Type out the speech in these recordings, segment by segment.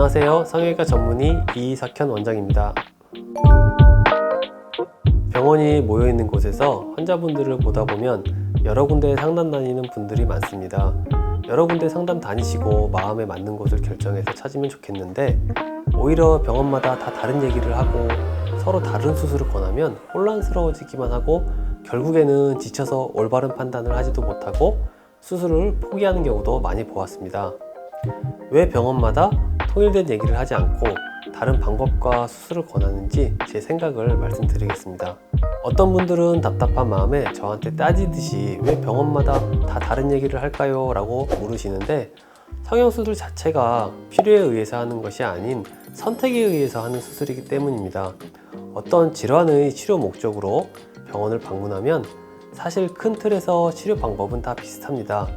안녕하세요. 성형외과 전문의 이석현 원장입니다. 병원이 모여있는 곳에서 환자분들을 보다 보면 여러 군데 상담 다니는 분들이 많습니다. 여러 군데 상담 다니시고 마음에 맞는 곳을 결정해서 찾으면 좋겠는데, 오히려 병원마다 다 다른 얘기를 하고 서로 다른 수술을 권하면 혼란스러워지기만 하고 결국에는 지쳐서 올바른 판단을 하지도 못하고 수술을 포기하는 경우도 많이 보았습니다. 왜 병원마다 통일된 얘기를 하지 않고 다른 방법과 수술을 권하는지 제 생각을 말씀드리겠습니다. 어떤 분들은 답답한 마음에 저한테 따지듯이 왜 병원마다 다 다른 얘기를 할까요? 라고 물으시는데, 성형수술 자체가 필요에 의해서 하는 것이 아닌 선택에 의해서 하는 수술이기 때문입니다. 어떤 질환의 치료 목적으로 병원을 방문하면 사실 큰 틀에서 치료 방법은 다 비슷합니다.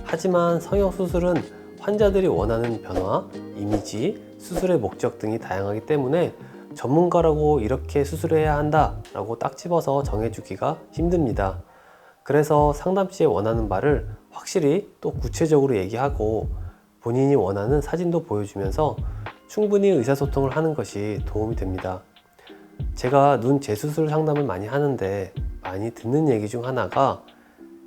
하지만 성형수술은 환자들이 원하는 변화, 이미지, 수술의 목적 등이 다양하기 때문에 전문가라고 이렇게 수술해야 한다 라고 딱 집어서 정해주기가 힘듭니다. 그래서 상담 시에 원하는 바를 확실히 또 구체적으로 얘기하고 본인이 원하는 사진도 보여주면서 충분히 의사소통을 하는 것이 도움이 됩니다. 제가 눈 재수술 상담을 많이 하는데 많이 듣는 얘기 중 하나가,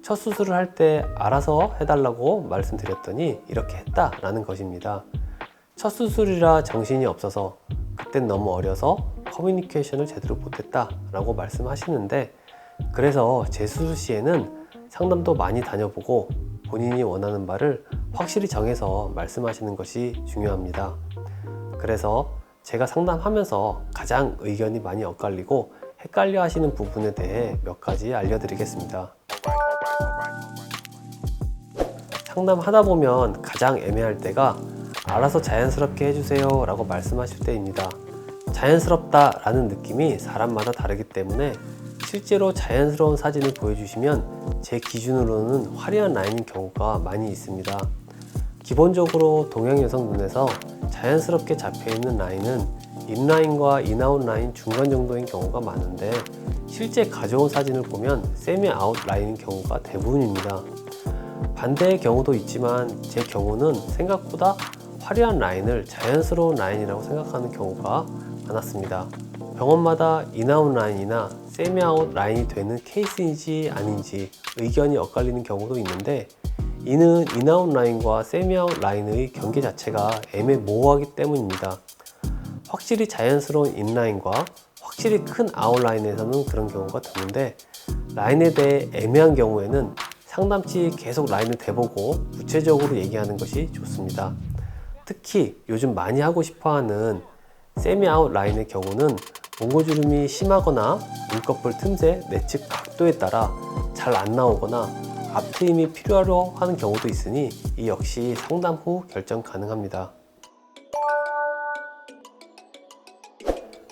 첫 수술을 할 때 알아서 해달라고 말씀드렸더니 이렇게 했다라는 것입니다. 첫 수술이라 정신이 없어서 그땐 너무 어려서 커뮤니케이션을 제대로 못했다라고 말씀하시는데, 그래서 재수술 시에는 상담도 많이 다녀보고 본인이 원하는 바를 확실히 정해서 말씀하시는 것이 중요합니다. 그래서 제가 상담하면서 가장 의견이 많이 엇갈리고 헷갈려 하시는 부분에 대해 몇 가지 알려드리겠습니다. 상담하다 보면 가장 애매할 때가 알아서 자연스럽게 해주세요 라고 말씀하실 때입니다. 자연스럽다 라는 느낌이 사람마다 다르기 때문에 실제로 자연스러운 사진을 보여주시면 제 기준으로는 화려한 라인인 경우가 많이 있습니다. 기본적으로 동양 여성 눈에서 자연스럽게 잡혀있는 라인은 인라인과 인아웃 라인 중간 정도인 경우가 많은데, 실제 가져온 사진을 보면 세미 아웃 라인인 경우가 대부분입니다. 반대의 경우도 있지만 제 경우는 생각보다 화려한 라인을 자연스러운 라인이라고 생각하는 경우가 많았습니다. 병원마다 인아웃 라인이나 세미 아웃 라인이 되는 케이스인지 아닌지 의견이 엇갈리는 경우도 있는데, 이는 인아웃 라인과 세미 아웃 라인의 경계 자체가 애매모호하기 때문입니다. 확실히 자연스러운 인라인과 확실히 큰 아웃라인에서는 그런 경우가 드문데, 라인에 대해 애매한 경우에는 상담치 계속 라인을 대보고 구체적으로 얘기하는 것이 좋습니다. 특히 요즘 많이 하고 싶어하는 세미 아웃 라인의 경우는 몽고주름이 심하거나 눈꺼풀 틈새 내측 각도에 따라 잘 안 나오거나 앞트임이 필요하려 하는 경우도 있으니 이 역시 상담 후 결정 가능합니다.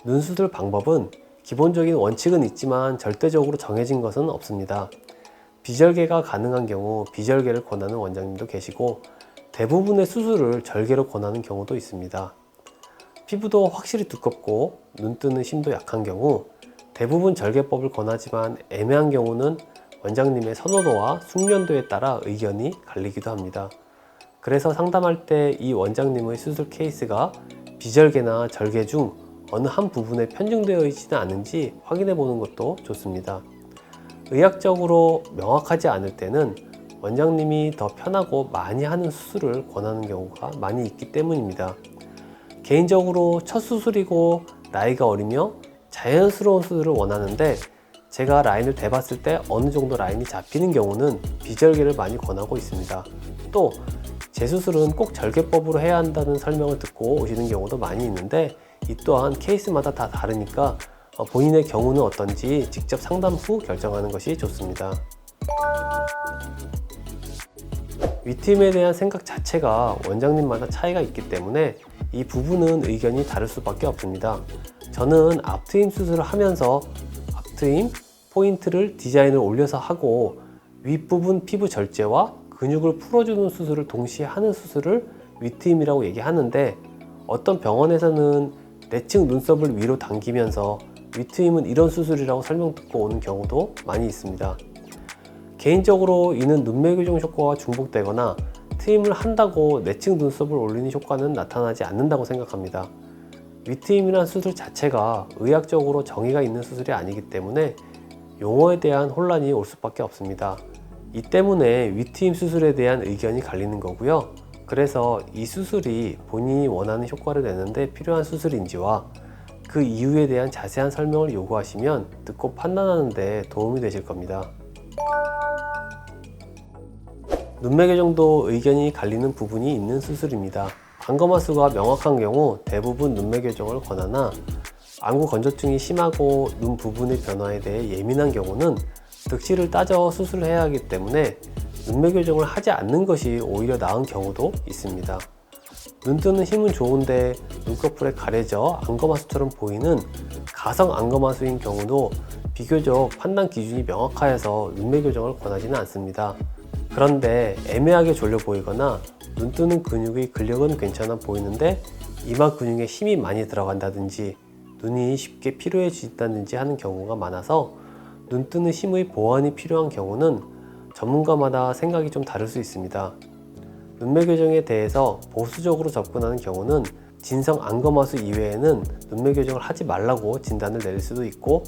눈수술 방법은 기본적인 원칙은 있지만 절대적으로 정해진 것은 없습니다. 비절개가 가능한 경우 비절개를 권하는 원장님도 계시고, 대부분의 수술을 절개로 권하는 경우도 있습니다. 피부도 확실히 두껍고 눈 뜨는 심도 약한 경우 대부분 절개법을 권하지만, 애매한 경우는 원장님의 선호도와 숙련도에 따라 의견이 갈리기도 합니다. 그래서 상담할 때 이 원장님의 수술 케이스가 비절개나 절개 중 어느 한 부분에 편중되어 있지는 않은지 확인해 보는 것도 좋습니다. 의학적으로 명확하지 않을 때는 원장님이 더 편하고 많이 하는 수술을 권하는 경우가 많이 있기 때문입니다. 개인적으로 첫 수술이고 나이가 어리며 자연스러운 수술을 원하는데, 제가 라인을 대봤을 때 어느 정도 라인이 잡히는 경우는 비절개를 많이 권하고 있습니다. 또 재수술은 꼭 절개법으로 해야 한다는 설명을 듣고 오시는 경우도 많이 있는데, 이 또한 케이스마다 다 다르니까 본인의 경우는 어떤지 직접 상담 후 결정하는 것이 좋습니다. 윗트임에 대한 생각 자체가 원장님마다 차이가 있기 때문에 이 부분은 의견이 다를 수밖에 없습니다. 저는 앞트임 수술을 하면서 앞트임 포인트를 디자인을 올려서 하고, 윗부분 피부 절제와 근육을 풀어주는 수술을 동시에 하는 수술을 윗트임이라고 얘기하는데, 어떤 병원에서는 내측 눈썹을 위로 당기면서 윗트임은 이런 수술이라고 설명 듣고 오는 경우도 많이 있습니다. 개인적으로 이는 눈매 교정 효과가 중복되거나 트임을 한다고 내층 눈썹을 올리는 효과는 나타나지 않는다고 생각합니다. 위트임이란 수술 자체가 의학적으로 정의가 있는 수술이 아니기 때문에 용어에 대한 혼란이 올 수밖에 없습니다. 이 때문에 위트임 수술에 대한 의견이 갈리는 거고요. 그래서 이 수술이 본인이 원하는 효과를 내는데 필요한 수술인지와 그 이유에 대한 자세한 설명을 요구하시면 듣고 판단하는 데 도움이 되실 겁니다. 눈매 교정도 의견이 갈리는 부분이 있는 수술입니다. 안검하수가 명확한 경우 대부분 눈매 교정을 권하나 안구 건조증이 심하고 눈 부분의 변화에 대해 예민한 경우는 득실을 따져 수술을 해야 하기 때문에 눈매 교정을 하지 않는 것이 오히려 나은 경우도 있습니다. 눈 뜨는 힘은 좋은데 눈꺼풀에 가려져 안검하수처럼 보이는 가성 안검하수인 경우도 비교적 판단 기준이 명확하여서 눈매 교정을 권하지는 않습니다. 그런데 애매하게 졸려 보이거나 눈 뜨는 근육의 근력은 괜찮아 보이는데 이마 근육에 힘이 많이 들어간다든지 눈이 쉽게 피로해진다든지 하는 경우가 많아서 눈 뜨는 힘의 보완이 필요한 경우는 전문가마다 생각이 좀 다를 수 있습니다. 눈매 교정에 대해서 보수적으로 접근하는 경우는 진성 안검하수 이외에는 눈매 교정을 하지 말라고 진단을 내릴 수도 있고,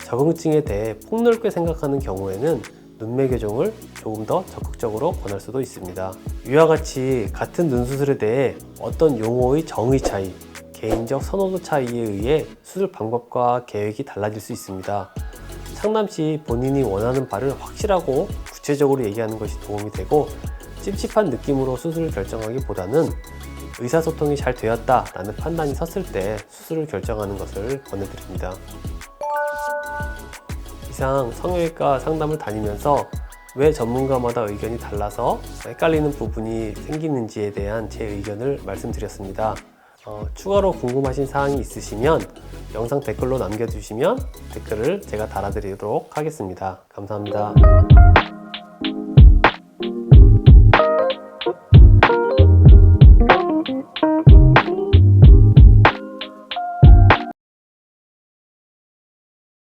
적응증에 대해 폭넓게 생각하는 경우에는 눈매 교정을 조금 더 적극적으로 권할 수도 있습니다. 이와 같이 같은 눈 수술에 대해 어떤 용어의 정의 차이, 개인적 선호도 차이에 의해 수술 방법과 계획이 달라질 수 있습니다. 상담 시 본인이 원하는 바를 확실하고 구체적으로 얘기하는 것이 도움이 되고, 찝찝한 느낌으로 수술을 결정하기보다는 의사소통이 잘 되었다 라는 판단이 섰을 때 수술을 결정하는 것을 권해드립니다. 이상 성형외과 상담을 다니면서 왜 전문가마다 의견이 달라서 헷갈리는 부분이 생기는지에 대한 제 의견을 말씀드렸습니다. 추가로 궁금하신 사항이 있으시면 영상 댓글로 남겨주시면 댓글을 제가 달아드리도록 하겠습니다. 감사합니다.